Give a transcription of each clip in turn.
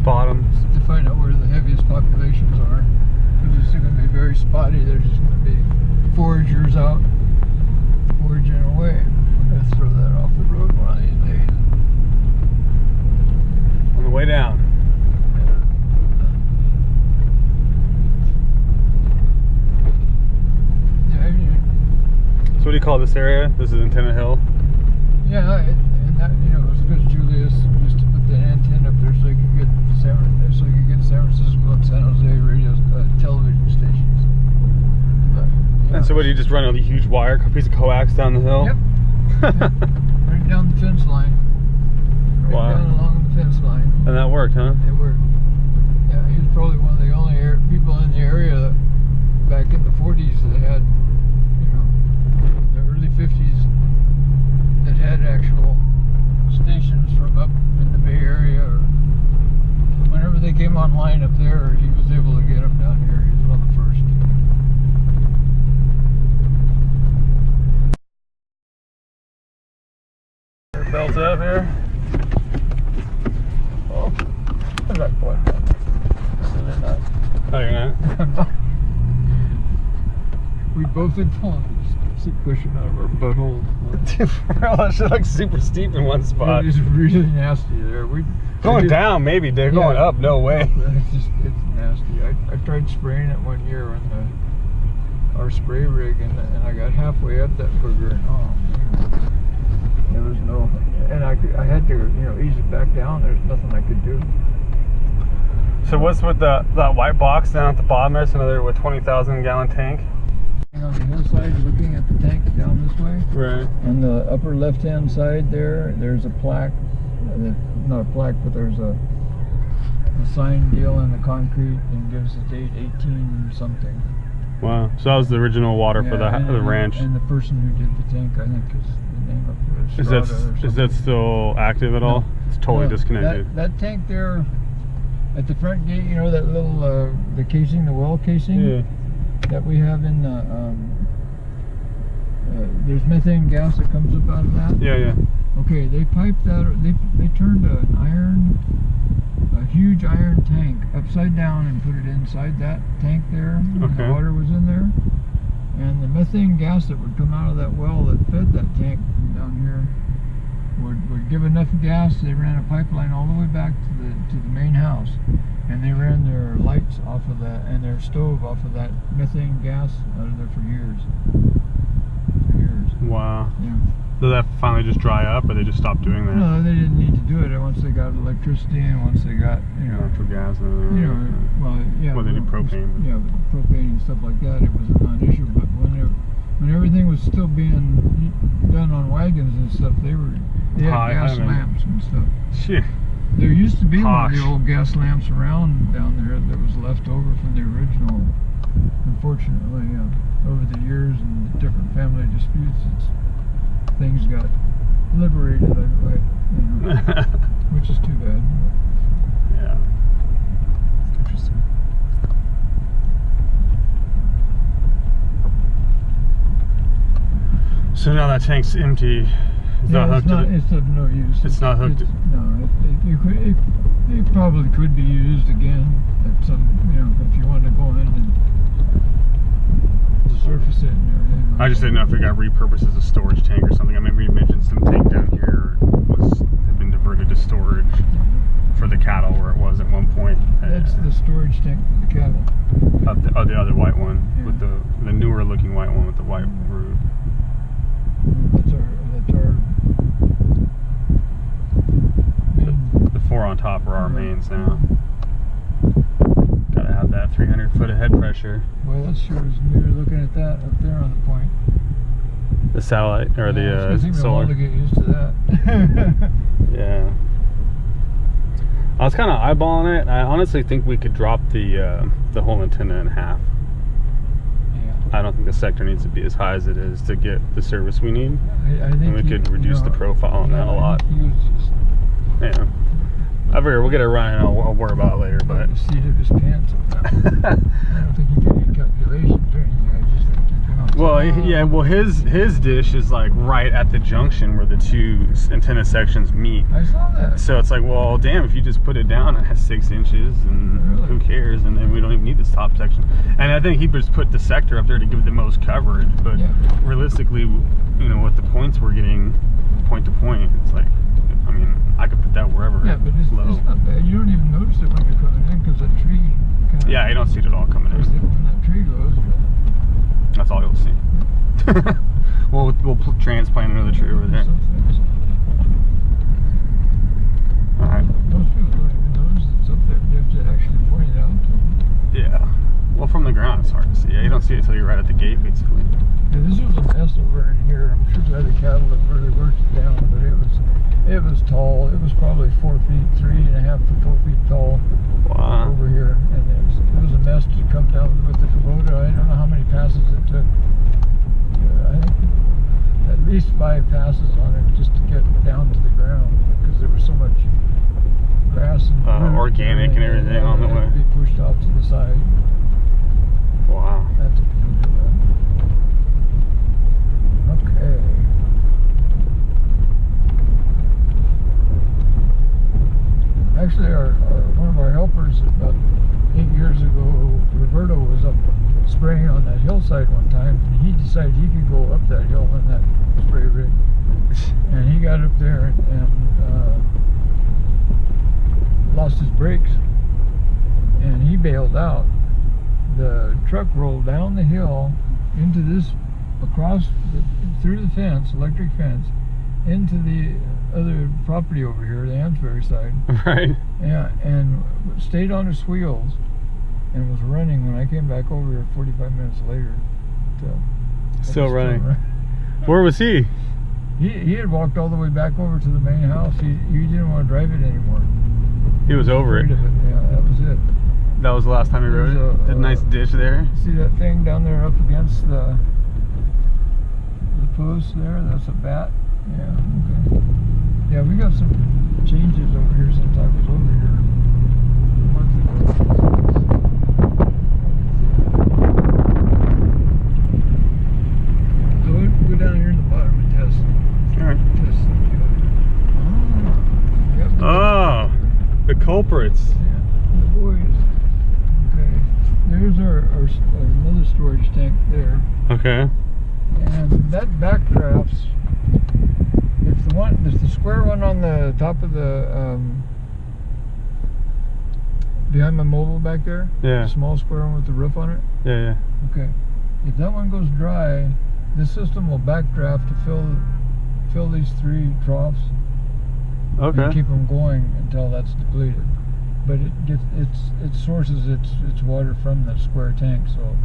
spot them. To find out where the heaviest populations are. Because it's going to be very spotty. There's just going to be foragers out foraging away. I'm going to throw that off the road one of these days. On the way down. So what do you call this area? This is Antenna Hill? Yeah, and that, you know, it was because Julius used to put the antenna up there so he could get San Francisco and San Jose radio television stations. But, yeah. And so what, do you just run a huge wire, a piece of coax down the hill? Yep. Yep. Right down the fence line. Right down along the fence line. And that worked, huh? It worked. Yeah, he was probably one of the only people in the area that, back in the 40s that had, you know, the early 50s that had actual stations from up in the Bay Area. Or whenever they came online up there, he was able to get them down here. He was one of the first. Belt up here. Oh, I'm not going down. Oh, you're not? I'm not. We both had fallen. Keep pushing out of our butthole. Bro, that shit looks super steep in one spot. It is really nasty there. Going down, maybe, Dave. Going up, no way. It's nasty. I tried spraying it one year on our spray rig, and I got halfway up that booger, and oh man, there was no. And I had to, you know, ease it back down. There's nothing I could do. So what's with that white box down at the bottom? There's another 20,000 gallon tank. On the hillside, looking at the tank down this way. Right. On the upper left-hand side there's a plaque. Not a plaque, but there's a sign deal in the concrete and gives the date 18 something. Wow. So that was the original water for the ranch. And the person who did the tank, I think, is the name up there. Is that still active at all? It's totally disconnected. That tank there at the front gate, you know, that little the casing, the well casing. Yeah. That we have in the there's methane gas that comes up out of that. Yeah. Okay, they piped that. They turned a huge iron tank upside down and put it inside that tank there. Okay. And the water was in there, and the methane gas that would come out of that well that fed that tank down here would give enough gas. They ran a pipeline all the way back to the main house. And they ran their lights off of that and their stove off of that methane gas out of there for years. Wow. Yeah. Did that finally just dry up, or they just stopped doing that? No, they didn't need to do it once they got electricity and once they got, you know, natural gas. You know, well, yeah. Well, they do propane. Yeah, propane and stuff like that. It was a non-issue. But when everything was still being done on wagons and stuff, they had gas lamps and stuff. Shit. There used to be one of the old gas lamps around down there that was left over from the original. Unfortunately, over the years and the different family disputes, things got liberated, you know, which is too bad. Yeah. Interesting. So now that tank's empty. It's of no use. It's not hooked. No, it probably could be used again at some, you know, if you wanted to go in and surface it and everything. I just didn't know if it got repurposed as a storage tank or something. I remember you mentioned some tank down here had been diverted to storage for the cattle, where it was at one point. That's the storage tank for the cattle. The other white one, with the newer looking white one with the white roof. That's our the four on top are our mains now. Gotta have that 300 foot of head pressure. Well, that sure is. We were looking at that up there on the point. The satellite, or the solar. To get used to that. Yeah. I was kind of eyeballing it. I honestly think we could drop the whole antenna in half. Yeah. I don't think the sector needs to be as high as it is to get the service we need. I think we could reduce the profile on that a lot. Yeah. I figure we'll get it running and I'll worry about it later. But the seat of his pants. I don't think he did any calculations or anything. I just think he Well, yeah. Well, his dish is like right at the junction where the two antenna sections meet. I saw that. So it's like, well, damn, if you just put it down, it has 6 inches, and really? who cares? And then we don't even need this top section. And I think he just put the sector up there to give it the most coverage. But realistically, you know, with the points we're getting, point to point, it's like, I mean, I could put that wherever. Yeah, but it's not bad. You don't even notice it when you're coming in because that tree. Yeah, you don't see it at all coming in. When that tree goes. That's all you'll see. we'll transplant another tree over there. Alright. Most people don't even notice it's up there. You have to actually point it out to them. Yeah. Well, from the ground it's hard to see. Yeah, you don't see it until you're right at the gate, basically. Yeah, this was a mess over in here. I'm sure by the cattle that really worked it down, but it was tall. It was probably 4 feet, 3.5 to 4 feet tall. Wow. Over here, and it was a mess to come down with the Kubota. I don't know how many passes it took. I think at least 5 passes on it just to get down to the ground because there was so much grass and organic and everything on the way. Be pushed off to the side. Wow. That's a pain. Okay. Actually, one of our helpers about 8 years ago, Roberto, was up spraying on that hillside one time, and he decided he could go up that hill in that spray rig. And he got up there and lost his brakes, and he bailed out. The truck rolled down the hill into this, through the fence, electric fence, into the other property over here, the Ansbury side. Right. Yeah, and stayed on its wheels and was running when I came back over here 45 minutes later. Still running. Where was he? He had walked all the way back over to the main house. He didn't want to drive it anymore. He was over it. Yeah, that was it. That was the last time he rode it? Did a nice ditch there? See that thing down there up against the post there? That's a bat. Yeah, okay. Yeah, we got some changes over here since I was over here a month ago. So we'll go down here in the bottom and test. Alright. Test. Oh, the culprits. Yeah, the boys. Okay. There's our another storage tank there. Okay. And that backdrafts. There's the square one on the top of the behind my mobile back there. Yeah. The small square one with the roof on it. Yeah. Okay. If that one goes dry, this system will backdraft to fill these 3 troughs. Okay. And keep them going until that's depleted. But it sources its water from that square tank. So,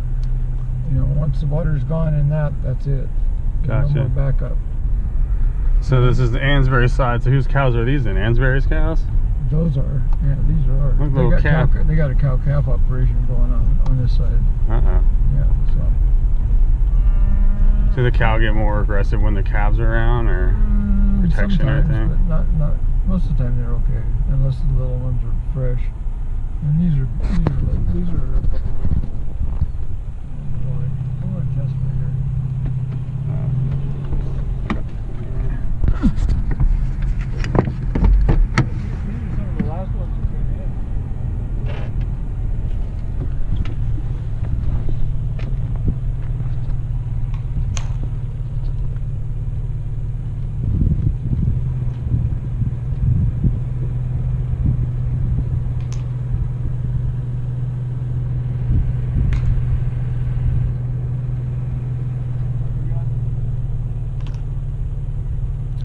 you know, once the water's gone in that's it. Gotcha. No more backup. So this is the Ansbury side. So whose cows are these then? Ansbury's cows? Those are. Yeah, these are. Look, little calf. They got a cow-calf operation going on this side. Yeah, so the cow get more aggressive when the calves are around, or protection or anything? But not most of the time they're okay, unless the little ones are fresh. And these are a couple of weeks old. I want to test right here.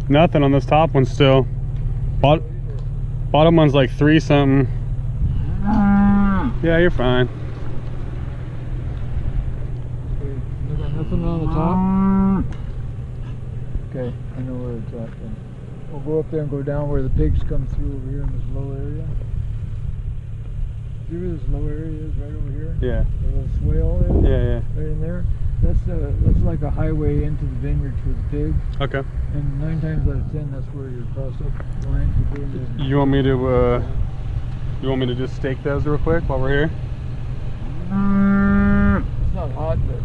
Nothing on this top one still. Bottom one's like 3 something. Yeah, you're fine. Okay, you got nothing on the top? Okay, I know where it's at then. We'll go up there and go down where the pigs come through over here in this low area. See where this low area is right over here? Yeah. The little swale is? Yeah. Right in there. That's like a highway into the vineyard for the pig. Okay. And 9 times out of 10, that's where your cross-up lines are doing. You want me to just stake those real quick while we're here? It's not hot, but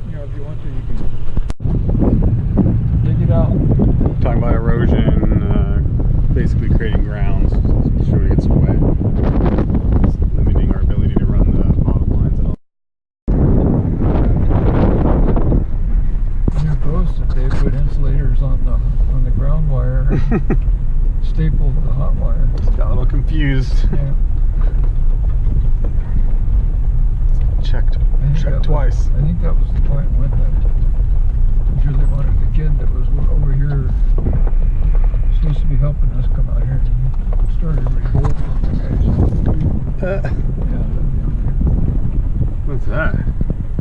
you know, if you want to, you can dig it out. Talking about erosion, basically creating grounds so it gets wet. It's limiting our ability to run the bottom lines at all. New posts, if they put insulators on the ground wire, stapled the hot wire. Just got a little confused. Yeah. Checked twice. I think that was the point when they really wanted the kid that was over here supposed to be helping us come out here and started revolting on the guys. Yeah, what's that?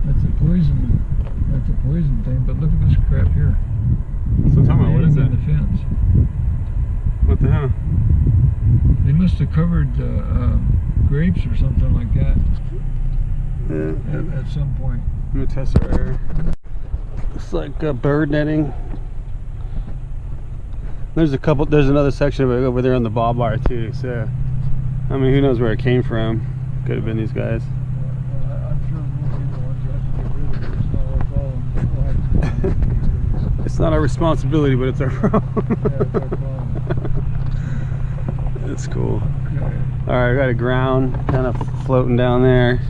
that's a poison thing, but look at this crap here. So tell me, what is it? The fence. What the hell? They must have covered grapes or something like that at some point. I'm gonna test our air. It's like bird netting. There's another section of it over there on the barbed wire too. So, I mean, who knows where it came from? Could have been these guys. I'm sure we'll be the ones that have to get rid of it. It's not our problem. We'll have to get rid of it. It's not our responsibility, but it's our problem. Yeah, it's our problem. That's cool. Okay. Alright, I got a ground kind of floating down there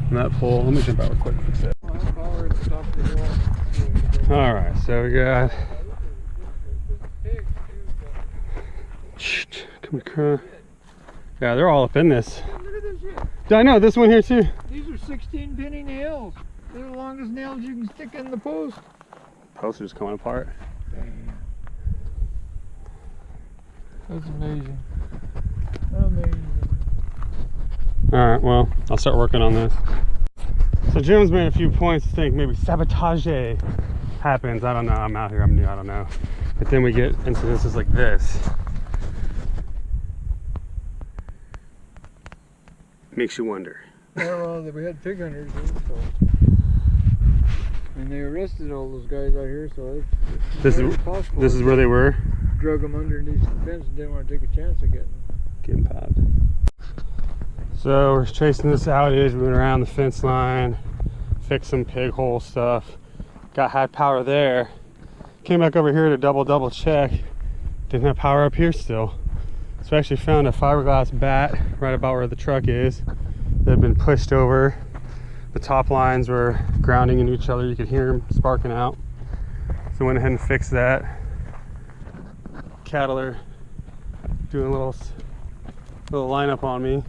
on that pole. Let me jump out real quick and fix that. Alright, so we got... Come across. Yeah, they're all up in this. Look at this shit. I know, this one here too. These are 16 penny nails. They're the longest nails you can stick in the post. Posts are just coming apart. That's amazing. Amazing. Alright, well, I'll start working on this. So Jim's made a few points to think maybe sabotage happens. I don't know, I'm out here, I'm new, I don't know. But then we get incidences like this. Makes you wonder. Yeah, well, we had pig hunters in, so. And they arrested all those guys out here, so it's possible. This is where they were? Drug them underneath the fence and didn't want to take a chance of getting popped. So we're chasing this outage, we went around the fence line, fixed some pig hole stuff, got high power there, came back over here to double check, didn't have power up here still. So I actually found a fiberglass bat right about where the truck is that had been pushed over. The top lines were grounding into each other, you could hear them sparking out. So I went ahead and fixed that. Cattle are doing a little lineup on me.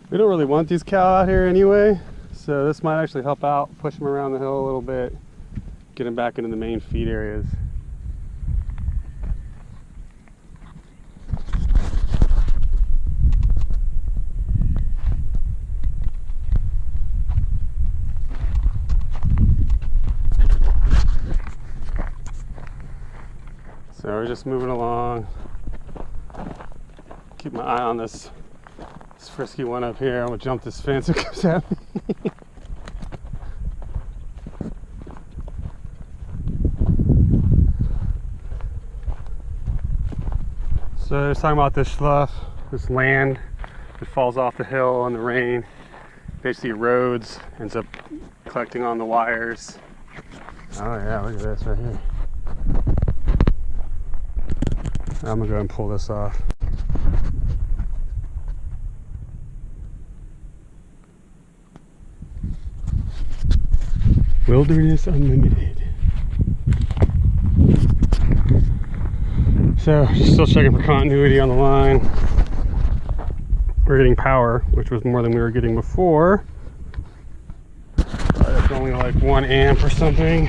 We don't really want these cow out here anyway, so this might actually help out, push them around the hill a little bit, get them back into the main feed areas. So we're just moving along. Keep my eye on this frisky one up here. I'm gonna jump this fence that comes at me. So I was talking about this slough, this land that falls off the hill in the rain, basically erodes, ends up collecting on the wires. Oh yeah, look at this right here. I'm gonna go ahead and pull this off. Wilderness Unlimited. So, still checking for continuity on the line. We're getting power, which was more than we were getting before. It's only like 1 amp or something.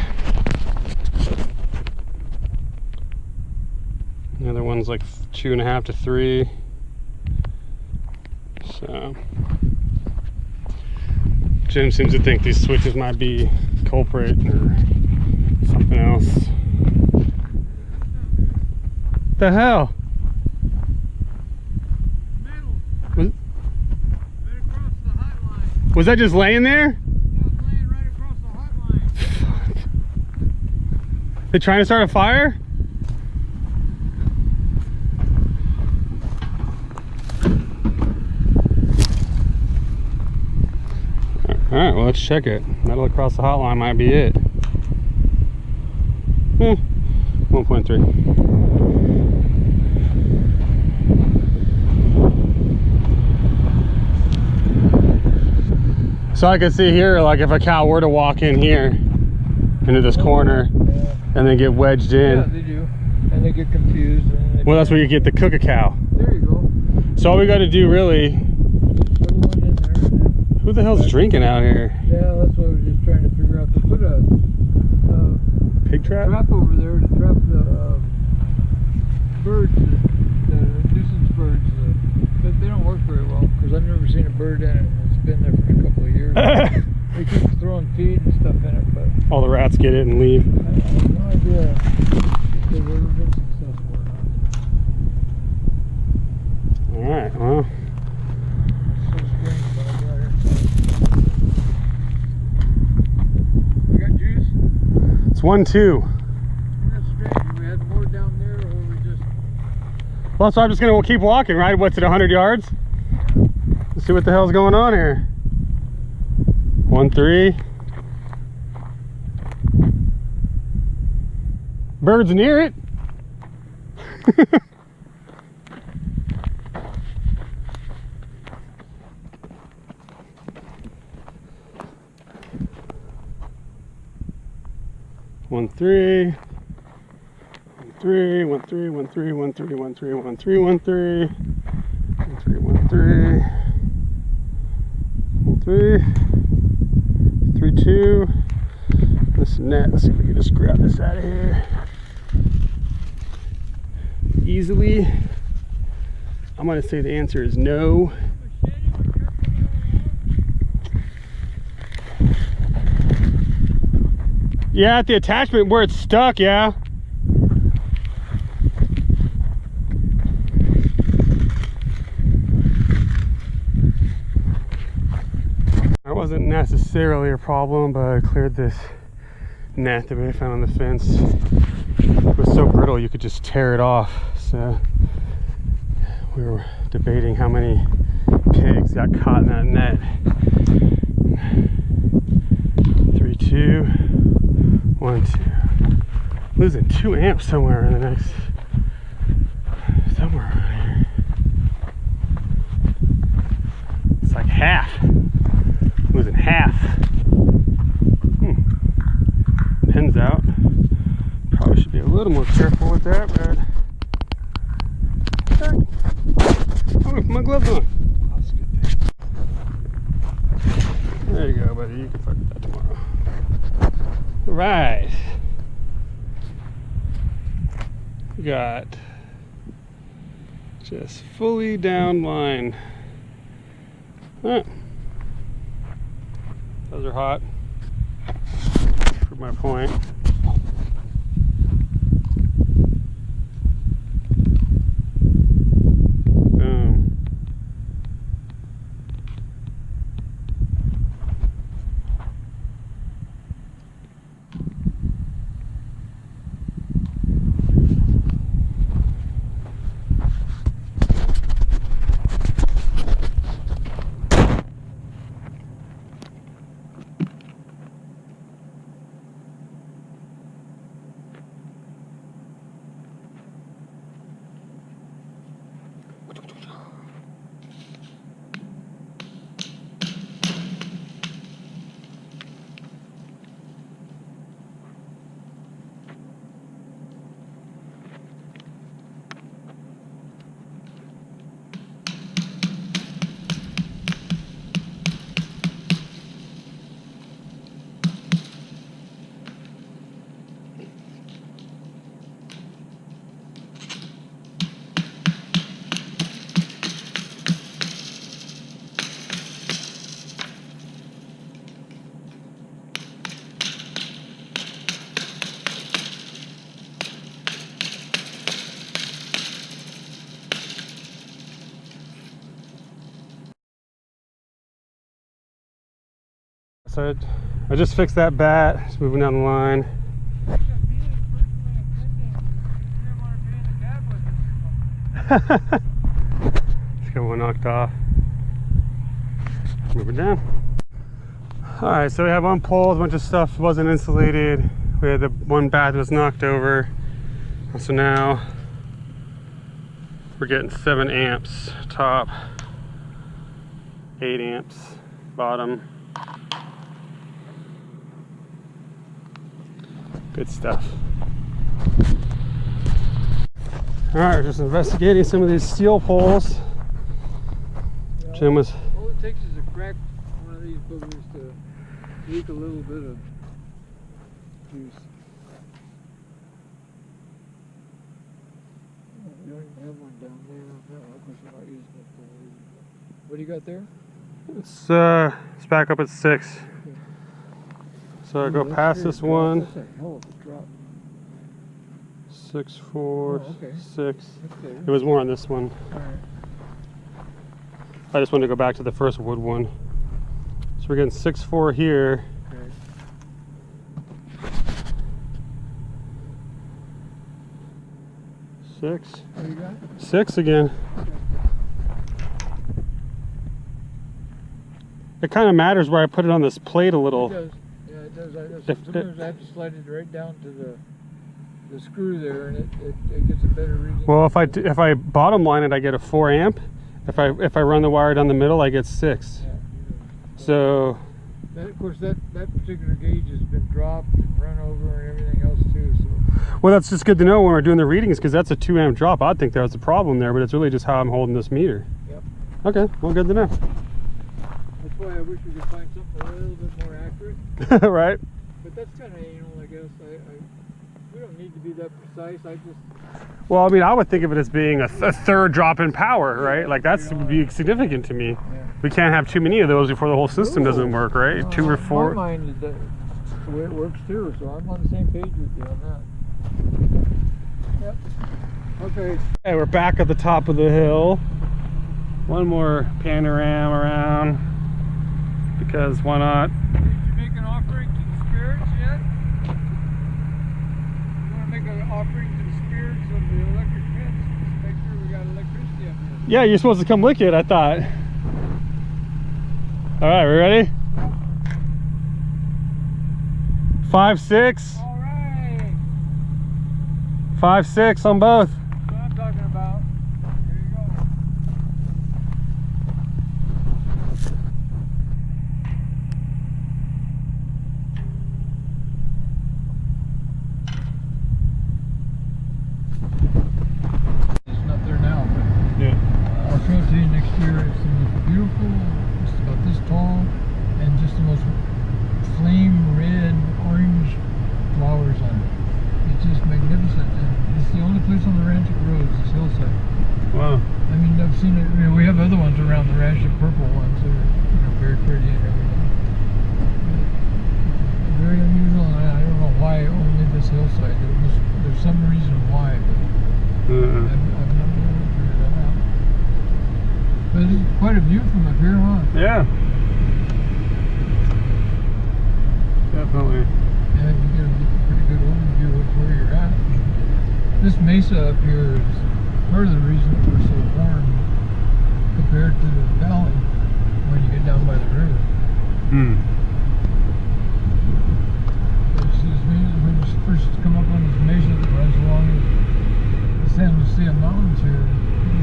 The other one's like 2.5 to 3. So Jim seems to think these switches might be culprit or something else. The hell? metal. Was, Right across the hot line. was that just laying there? Yeah, it's laying right across the hot line. They trying to start a fire? All right, well, let's check it. Metal across the hotline might be it. 1.3. So I can see here, like if a cow were to walk in here into this corner and then get wedged in. Yeah, they do. And they get confused. And Well, that's where you get the cook a cow. There you go. So all we got to do really. Put one in there. Who the hell's drinking out here? Yeah, that's what I was just trying to figure out. To put a pig trap? Trap over there to trap the birds, the nuisance birds. But they don't work very well because I've never seen a bird in it. It's been there for a couple of years. They keep throwing feed and stuff in it, but all the rats get it and leave. I have no idea if they've ever been successful or not. All right, well. It's so strange, but I got here. We got juice? It's 1-2. That's strange. We had more down there, or we just. Well, so I'm just gonna keep walking, right? What's it, 100 yards? Let's see what the hell's going on here. 1-3. Birds near it. One three, 1-3, 1-3, 1-3, 1-3, 1-3, 1-3, 1-3, 1-3, 1-3, 1-3, 3-2. This net. Let's see if we can just grab this out of here easily. I'm gonna say the answer is no. Yeah, at the attachment where it's stuck, yeah. That wasn't necessarily a problem, but I cleared this net that we found on the fence. It was so brittle you could just tear it off. So we were debating how many pigs got caught in that net. 3-2, 1-2. Losing 2 amps somewhere in the next, somewhere around here. It's like half. Losing half. Pins out. Probably should be a little more careful with that, but oh, my gloves on. That's a good thing. There you go, buddy. You can fuck with that tomorrow. All right. We got just fully down line. All right. Those are hot. Prove my point. Boom. So I just fixed that bat. It's moving down the line. Let's get one knocked off. Move it down. All right, so we have one pole, a bunch of stuff wasn't insulated. We had the one bath was knocked over. So now we're getting 7 amps top, 8 amps bottom. Good stuff. All right, we're just investigating some of these steel poles. Jim was. All it takes is a crack one of these boogers to leak a little bit of juice. You don't even have one down there. No, of course you're not using it for a reason. What do you got there? It's back up at 6. Okay. So I go past this one. That's a hell of a drop. 6, 4, Oh, okay. 6. Okay. It was more on this one. All right. I just wanted to go back to the first wood one. So we're getting 6, 4 here. Okay. 6. What do you got? 6 again. It kind of matters where I put it on this plate a little. It does. Yeah, it does. Sometimes I have to slide it right down to the screw there, and it gets a better reading. Well, if I bottom line it, I get a 4 amp. If I run the wire down the middle, I get 6. Yeah, So. That, of course, that particular gauge has been dropped and run over and everything else too. So. Well, that's just good to know when we're doing the readings, because that's a 2 amp drop. I'd think there was a problem there, but it's really just how I'm holding this meter. Yep. Okay, well, good to know. That's why I wish we could find something a little bit more accurate. Right. But that's kind of anal, I guess. We don't need to be that precise. Well, I mean, I would think of it as being a third drop in power, right? Like that's would be significant to me. Yeah. We can't have too many of those before the whole system doesn't work, right? 2 or 4. In my mind, that's the way it works too. So I'm on the same page with you on that. Yep. Okay. Hey, we're back at the top of the hill. One more panorama around, because why not? Did you make an offering to the spirits yet? You want to make an offering to the spirits of the electric fence? Just make sure we got electricity up here. Yeah, you're supposed to come lick it, I thought. All right, we ready? 5, 6. All right. 5, 6 on both. That's what I'm talking about. Here you go. It's not there now, but Yeah. I'll show it to you next year. It's the most beautiful, it's about this tall, and just the most flame red, orange flowers on it. It's just magnificent, and it's the only place on the ranch that grows, this hillside. Wow. I mean, I've seen it, we have other ones around the ranch, the purple ones that are very pretty and everything. But very unusual, and I don't know why only this hillside. There's some reason why, but I've not been able to figure that out. But it's quite a view from up here, huh? Yeah. Definitely. Yeah, you get a pretty good overview of where you're at. This mesa up here is part of the reason that we're so warm compared to the valley when you get down by the river. When you first come up on this mesa that runs along the San Lucia Mountains here,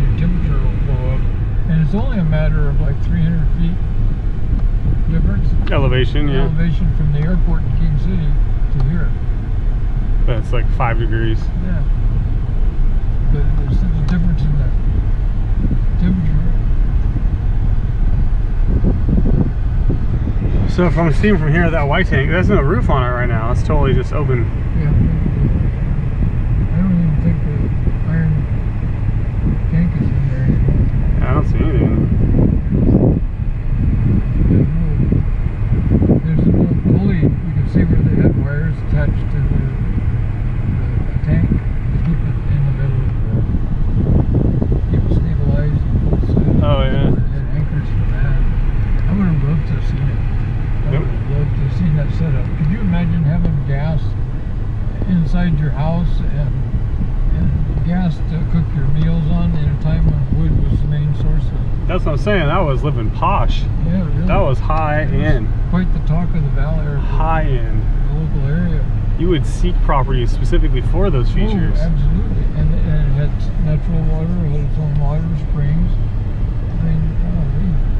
your temperature will go up. And it's only a matter of like 300 feet difference. Elevation, yeah. Elevation from the airport in King City to here. That's like 5 degrees. Yeah. But there's such a difference in the temperature. So if I'm seeing from here, that white tank, there's no roof on it right now. It's totally just open. Yeah. I don't even think the iron tank is in there anymore. I don't see anything. There's a little pulley. You can see where they had wires attached to the tank to keep it in the middle of keep it stabilized. Oh, yeah. It had anchors for that. I would have loved to have seen it. I would have loved to have seen that setup. Could you imagine having gas inside your house and gas to cook your meals on in a time when wood was the main source of. That's what I'm saying. That was living posh. Yeah, really. That was high end. Quite the talk of the valley, or high end. The local area. You would seek properties specifically for those features. Oh, absolutely. And it had natural water, it had its own water springs. I mean,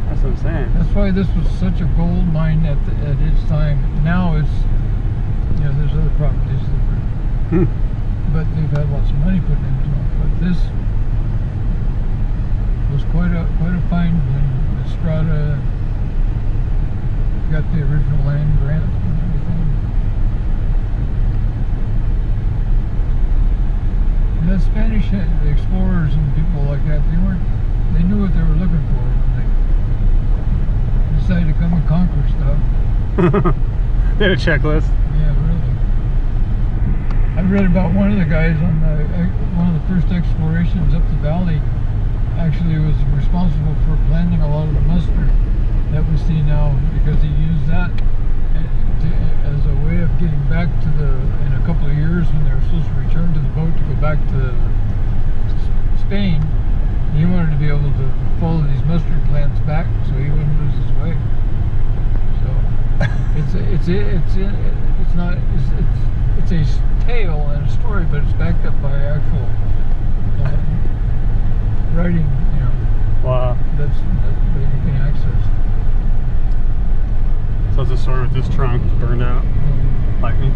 that's what I'm saying. That's why this was such a gold mine at its time. Now it's, you know, there's other properties that are, but they've had lots of money put into them. But this was quite a find when Estrada got the original land grant and everything. And the Spanish, the explorers and people like that, they knew what they were looking for when they decided to come and conquer stuff. They had a checklist. Yeah, really. I read about one of the guys on one of the first explorations up the valley. Actually, was responsible for planting a lot of the mustard that we see now, because he used that as a way of getting back to in a couple of years when they were supposed to return to the boat to go back to Spain. He wanted to be able to follow these mustard plants back so he wouldn't lose his way. So it's a tale and a story, but it's backed up by actual writing, you know. Wow. That you can access. So it's a story with this trunk burned out. Lightning.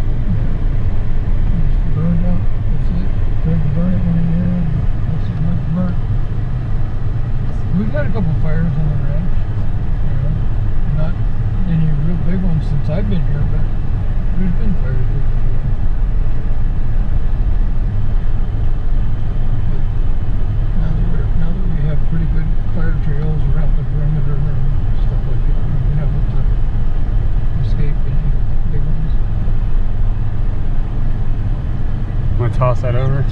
It's burned out. That's it. Tried to burn it one year, and that's as much burnt. We've had a couple fires on the ranch. You know, not any real big ones since I've been here, but there's been fires here before. Now that we have pretty good fire trails around the perimeter and stuff like that, we've been able to escape any big ones. I'm gonna toss that over.